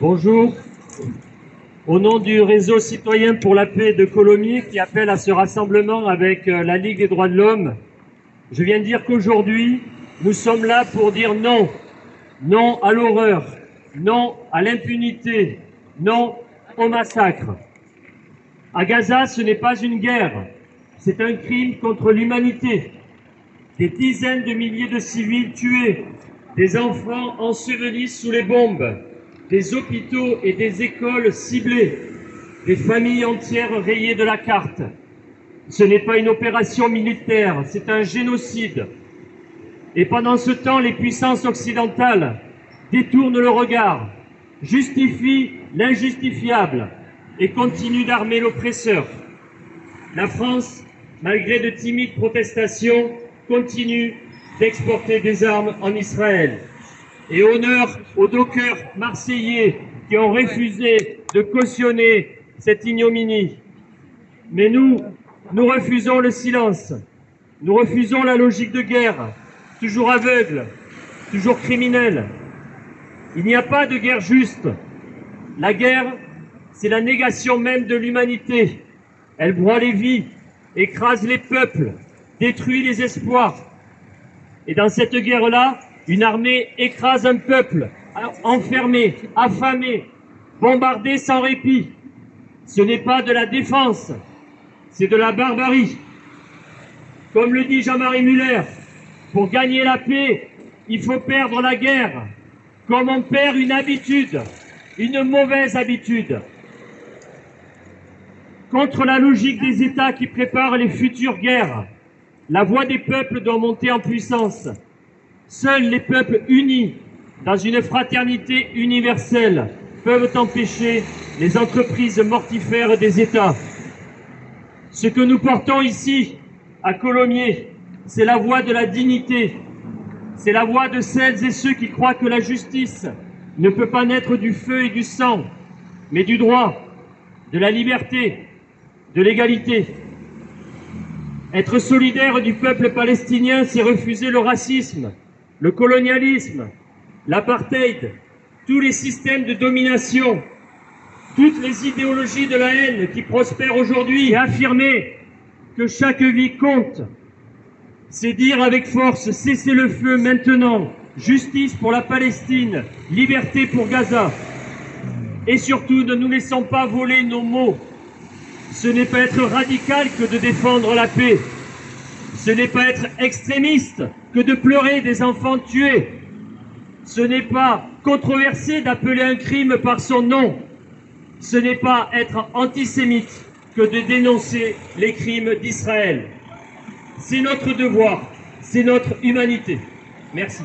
Bonjour. Au nom du réseau citoyen pour la paix de Colomiers qui appelle à ce rassemblement avec la Ligue des droits de l'homme, je viens de dire qu'aujourd'hui, nous sommes là pour dire non. Non à l'horreur, non à l'impunité, non au massacre. À Gaza, ce n'est pas une guerre, c'est un crime contre l'humanité. Des dizaines de milliers de civils tués, des enfants ensevelis sous les bombes, des hôpitaux et des écoles ciblés, des familles entières rayées de la carte. Ce n'est pas une opération militaire, c'est un génocide. Et pendant ce temps, les puissances occidentales détournent le regard, justifient l'injustifiable et continuent d'armer l'oppresseur. La France, malgré de timides protestations, continue d'exporter des armes en Israël. Et honneur aux dockers marseillais qui ont refusé de cautionner cette ignominie. Mais nous refusons le silence. Nous refusons la logique de guerre, toujours aveugle, toujours criminelle. Il n'y a pas de guerre juste. La guerre, c'est la négation même de l'humanité. Elle broie les vies, écrase les peuples, détruit les espoirs. Et dans cette guerre-là, une armée écrase un peuple, enfermé, affamé, bombardé sans répit. Ce n'est pas de la défense, c'est de la barbarie. Comme le dit Jean-Marie Muller, pour gagner la paix, il faut perdre la guerre, comme on perd une habitude, une mauvaise habitude. Contre la logique des États qui préparent les futures guerres, la voix des peuples doit monter en puissance. Seuls les peuples unis dans une fraternité universelle peuvent empêcher les entreprises mortifères des États. Ce que nous portons ici, à Colomiers, c'est la voix de la dignité. C'est la voix de celles et ceux qui croient que la justice ne peut pas naître du feu et du sang, mais du droit, de la liberté, de l'égalité. Être solidaire du peuple palestinien, c'est refuser le racisme, le colonialisme, l'apartheid, tous les systèmes de domination, toutes les idéologies de la haine qui prospèrent aujourd'hui, et affirmer que chaque vie compte. C'est dire avec force, cessez le feu maintenant, justice pour la Palestine, liberté pour Gaza. Et surtout, ne nous laissons pas voler nos mots. Ce n'est pas être radical que de défendre la paix. Ce n'est pas être extrémiste que de pleurer des enfants tués. Ce n'est pas controversé d'appeler un crime par son nom. Ce n'est pas être antisémite que de dénoncer les crimes d'Israël. C'est notre devoir, c'est notre humanité. Merci.